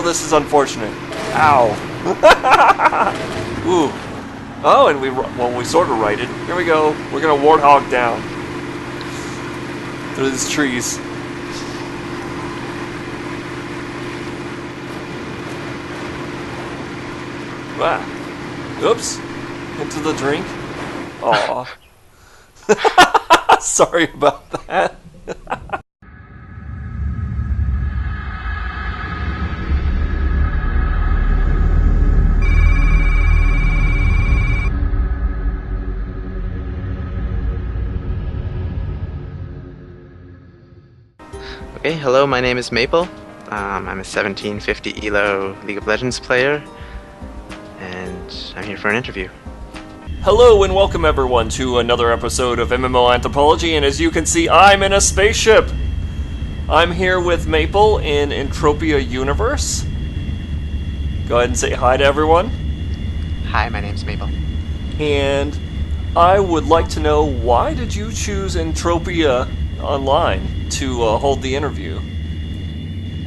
this is unfortunate. Ow. Ooh. Oh, and we sort of righted. Here we go. We're gonna warthog down through these trees. Ah. Oops. Into the drink. Aw. Sorry about that. Okay, hello, my name is Maple. I'm a 1750 ELO League of Legends player, and I'm here for an interview. Hello and welcome everyone to another episode of MMO Anthropology, and as you can see, I'm in a spaceship! I'm here with Maple in Entropia universe. Go ahead and say hi to everyone. Hi, my name's Maple. And I would like to know, why did you choose Entropia Online to hold the interview?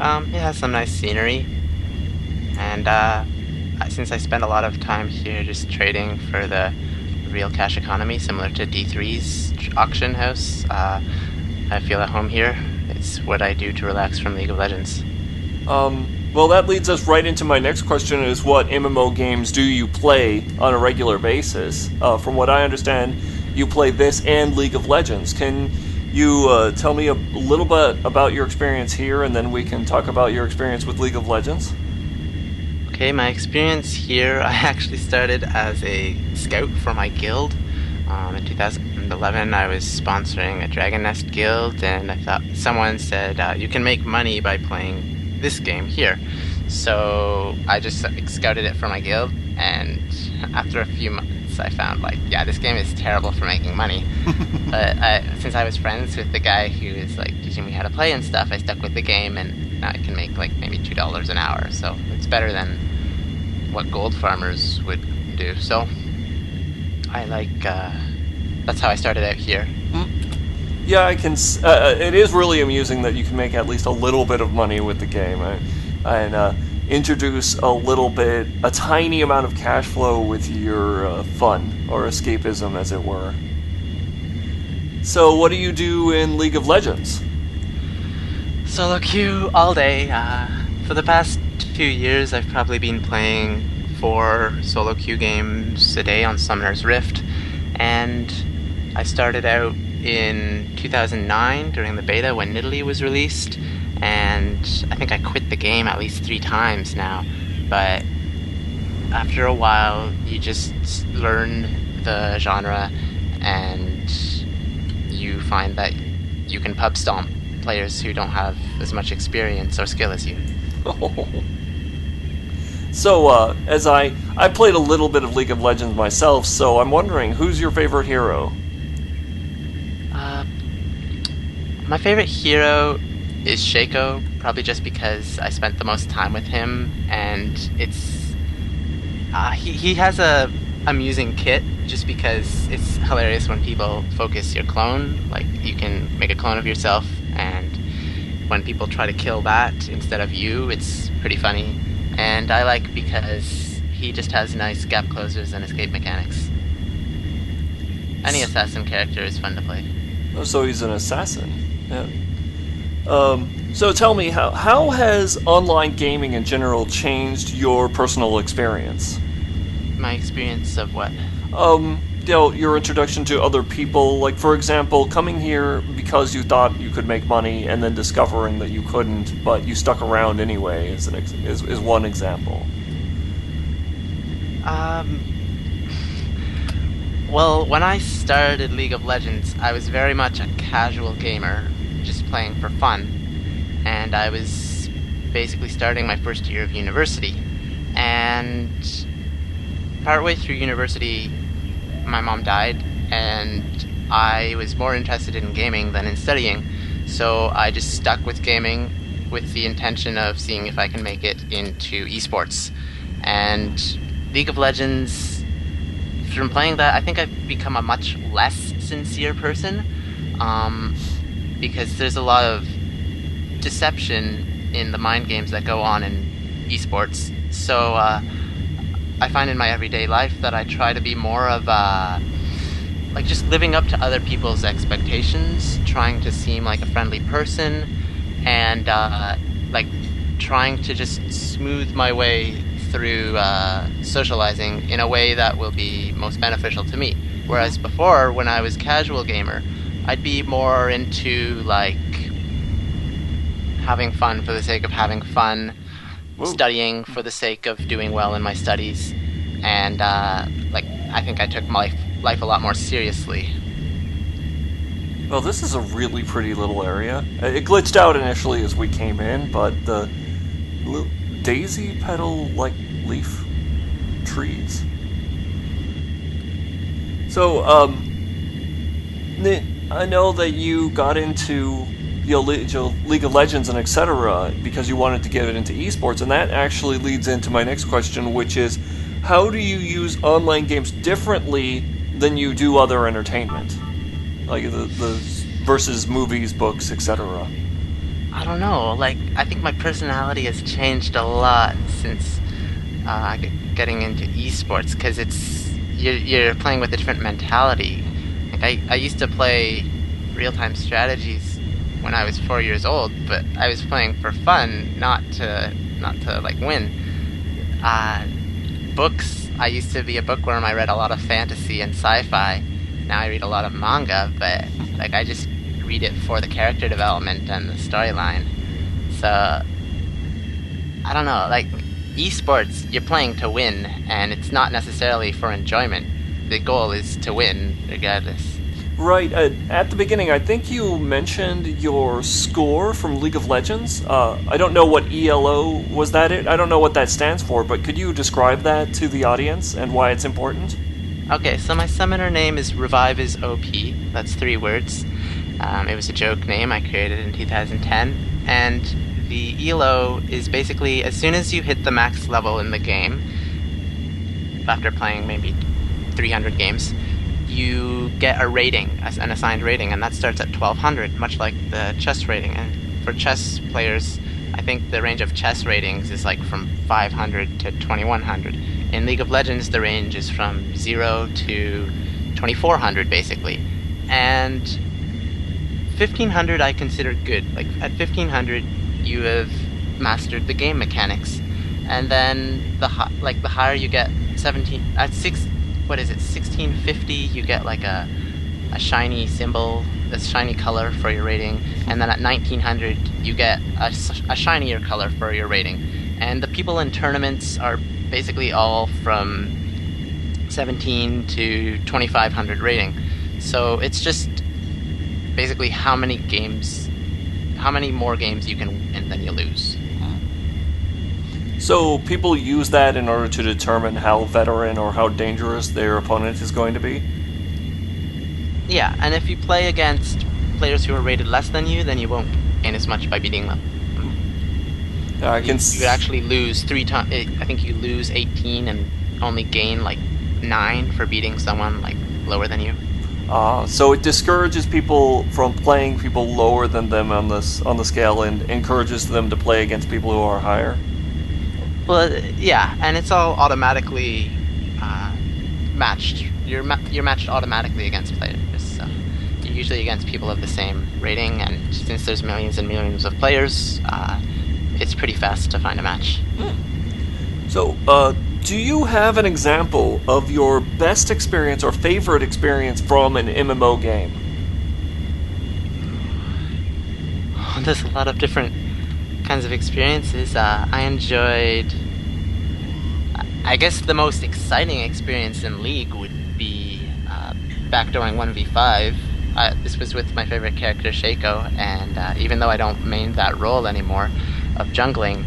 It has some nice scenery, and since I spend a lot of time here just trading for the real cash economy, similar to D3's auction house, I feel at home here. It's what I do to relax from League of Legends. Well, that leads us right into my next question, is what MMO games do you play on a regular basis? From what I understand, you play this and League of Legends. Can you tell me a little bit about your experience here, and then we can talk about your experience with League of Legends? Okay, my experience here, I actually started as a scout for my guild. In 2011, I was sponsoring a Dragon Nest guild, and I thought someone said, you can make money by playing this game here. So I just scouted it for my guild, and after a few months, I found, yeah, this game is terrible for making money. But since I was friends with the guy who was teaching me how to play and stuff, I stuck with the game, and now I can make maybe $2 an hour. So it's better than what gold farmers would do. So I that's how I started out here. Yeah, I can. It is really amusing that you can make at least a little bit of money with the game, and introduce a tiny amount of cash flow with your fun or escapism, as it were. So, what do you do in League of Legends? Solo queue all day. For the past 2 years, I've probably been playing 4 solo queue games a day on Summoner's Rift, and I started out in 2009 during the beta when Nidalee was released, and I think I quit the game at least 3 times now. But after a while, you just learn the genre, and you find that you can pub stomp players who don't have as much experience or skill as you. So, as I played a little bit of League of Legends myself, so I'm wondering, who's your favorite hero? My favorite hero is Shaco, probably just because I spent the most time with him, and it's he has a amusing kit, just because it's hilarious when people focus your clone. You can make a clone of yourself, and when people try to kill that instead of you, it's pretty funny. And I like because he just has nice gap closers and escape mechanics. Any assassin character is fun to play. Oh, so he's an assassin. Yeah. So tell me, how has online gaming in general changed your personal experience? My experience of what? Your introduction to other people, for example, coming here because you thought you could make money and then discovering that you couldn't, but you stuck around anyway, is one example. Well, when I started League of Legends, I was very much a casual gamer, just playing for fun. And I was basically starting my first year of university. And partway through university, my mom died, and I was more interested in gaming than in studying. So I just stuck with gaming with the intention of seeing if I can make it into esports. And League of Legends, from playing that, I think I've become a much less sincere person, because there's a lot of deception in the mind games that go on in esports. So I find in my everyday life that I try to be more of like just living up to other people's expectations, trying to seem like a friendly person, and like trying to just smooth my way through socializing in a way that will be most beneficial to me. Whereas before, when I was casual gamer, I'd be more into like having fun for the sake of having fun, Whoa. studying for the sake of doing well in my studies, and like I think I took my life a lot more seriously. Well, this is a really pretty little area. It glitched out initially as we came in, but the daisy petal-like leaf trees. So, I know that you got into League of Legends and etc. because you wanted to get it into esports, and that actually leads into my next question, which is, how do you use online games differently than you do other entertainment, like the versus movies, books, etc.? I don't know. Like I think my personality has changed a lot since getting into esports, because you're playing with a different mentality. Like I used to play real-time strategies when I was 4 years old, but I was playing for fun, not to like win. Books. I used to be a bookworm. I read a lot of fantasy and sci-fi. Now I read a lot of manga, but like I just read it for the character development and the storyline. So I don't know. Like esports, you're playing to win, and it's not necessarily for enjoyment. The goal is to win, regardless. Right. At the beginning, I think you mentioned your score from League of Legends. I don't know what ELO was that. I don't know what that stands for, but could you describe that to the audience and why it's important? Okay, so my summoner name is Revive is OP. That's 3 words. It was a joke name I created in 2010, and the ELO is basically as soon as you hit the max level in the game, after playing maybe 300 games, you get a rating, an assigned rating, and that starts at 1200, much like the chess rating. And for chess players, I think the range of chess ratings is like from 500 to 2100. In League of Legends, the range is from 0 to 2400, basically. And 1500 I consider good. Like at 1500, you have mastered the game mechanics, and then the higher you get, 1650, you get like a shiny symbol, a shiny color for your rating, and then at 1900 you get a shinier color for your rating. And the people in tournaments are basically all from 17 to 2500 rating. So it's just basically how many more games you can win than you lose. So people use that in order to determine how veteran or how dangerous their opponent is going to be? Yeah, and if you play against players who are rated less than you, then you won't gain as much by beating them. You actually lose 3 times. I think you lose 18 and only gain like 9 for beating someone like lower than you. So it discourages people from playing people lower than them on the scale, and encourages them to play against people who are higher? Well, yeah, and it's all automatically matched. You're matched automatically against players. So you're usually against people of the same rating, and since there's millions and millions of players, it's pretty fast to find a match. So, do you have an example of your best experience or favorite experience from an MMO game? There's a lot of different kinds of experiences. I enjoyed... I guess the most exciting experience in League would be backdooring 1v5. This was with my favorite character, Shaco, and even though I don't main that role anymore of jungling,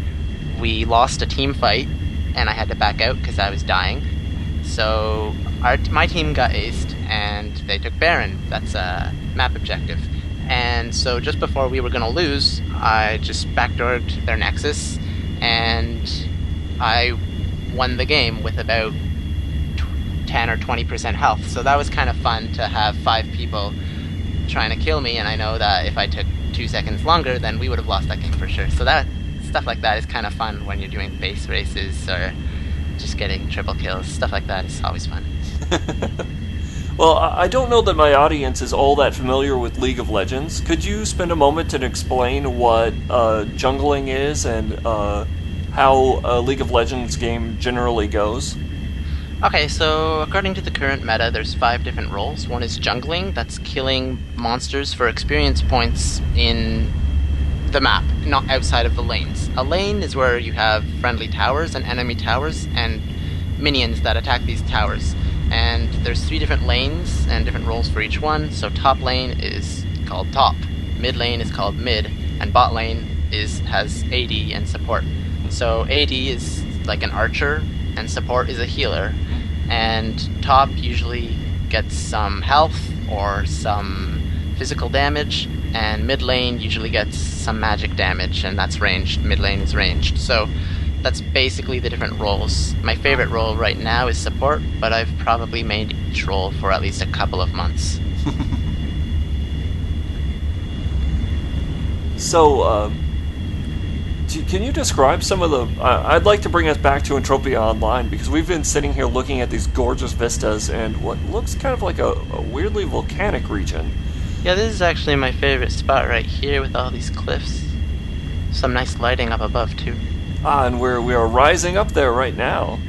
we lost a team fight, and I had to back out because I was dying. So my team got aced, and they took Baron. That's a map objective. And so just before we were going to lose, I just backdoored their Nexus, and I won the game with about 10 or 20% health. So that was kind of fun to have 5 people trying to kill me, and I know that if I took 2 seconds longer, then we would have lost that game for sure. So that's stuff like that is kind of fun when you're doing base races or just getting triple kills. Stuff like that is always fun. Well, I don't know that my audience is all that familiar with League of Legends. Could you spend a moment to explain what jungling is and how a League of Legends game generally goes? Okay, so according to the current meta, there's 5 different roles. One is jungling, that's killing monsters for experience points in the map, not outside of the lanes. A lane is where you have friendly towers and enemy towers and minions that attack these towers. And there's 3 different lanes and different roles for each one. So top lane is called top, mid lane is called mid, and bot lane has AD and support. So AD is like an archer, and support is a healer. And top usually gets some health or some physical damage, and mid lane usually gets some magic damage, and that's ranged. Mid lane is ranged. So that's basically the different roles. My favorite role right now is support, but I've probably made each role for at least a couple of months. So, can you describe some of the... I'd like to bring us back to Entropia Online, because we've been sitting here looking at these gorgeous vistas and what looks kind of like a weirdly volcanic region. Yeah, this is actually my favorite spot right here with all these cliffs. Some nice lighting up above, too. And we are rising up there right now.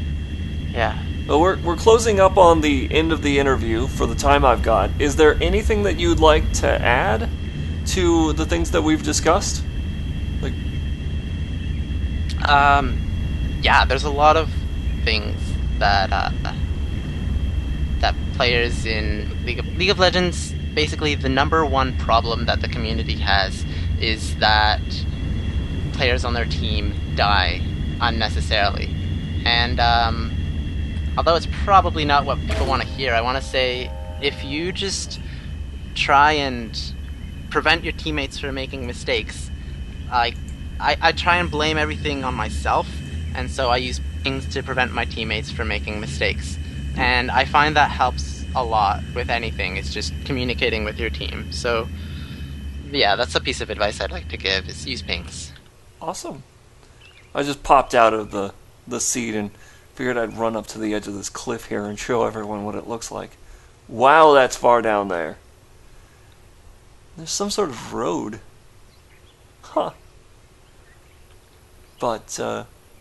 Yeah. Well, we're closing up on the end of the interview for the time I've got. Is there anything that you'd like to add to the things that we've discussed? Like, yeah, there's a lot of things that that players in League of Legends, basically the number one problem that the community has is that players on their team die unnecessarily. And although it's probably not what people want to hear, I want to say if you just try and prevent your teammates from making mistakes, I try and blame everything on myself, and so I use things to prevent my teammates from making mistakes. And I find that helps a lot with anything. It's just communicating with your team. So yeah, that's a piece of advice I'd like to give, is use pings. Awesome. I just popped out of the seat and figured I'd run up to the edge of this cliff here and show everyone what it looks like. Wow, that's far down there. There's some sort of road. Huh. But,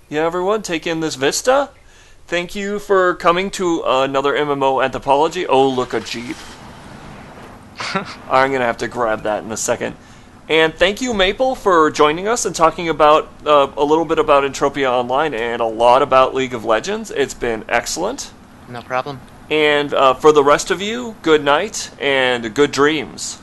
yeah, everyone, take in this vista. Thank you for coming to another MMO Anthropology. Oh, look, a jeep. I'm going to have to grab that in a second. And thank you, Maple, for joining us and talking about a little bit about Entropia Online and a lot about League of Legends. It's been excellent. No problem. And for the rest of you, good night and good dreams.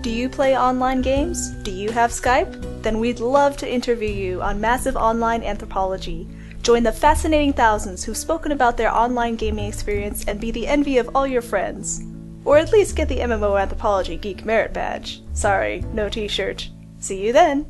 Do you play online games? Do you have Skype? Then we'd love to interview you on Massive Online Anthropology. Join the fascinating thousands who've spoken about their online gaming experience and be the envy of all your friends. Or at least get the MMO Anthropology Geek Merit Badge. Sorry, no t-shirt. See you then!